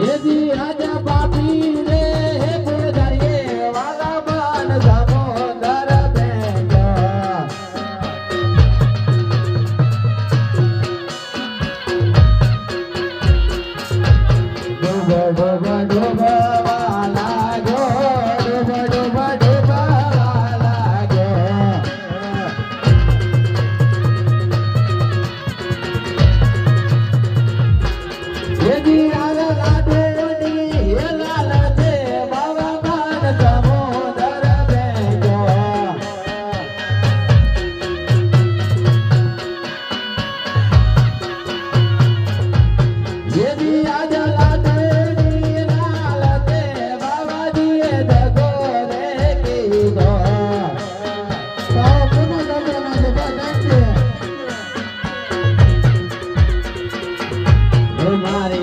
ये दी आजा बापी रे हे पुजारी वाला बन समुंदर बेंगा डूबा डूबा डूबा वाला गो डूबा डूबा डूबा वाला गो ये दी आजा મારી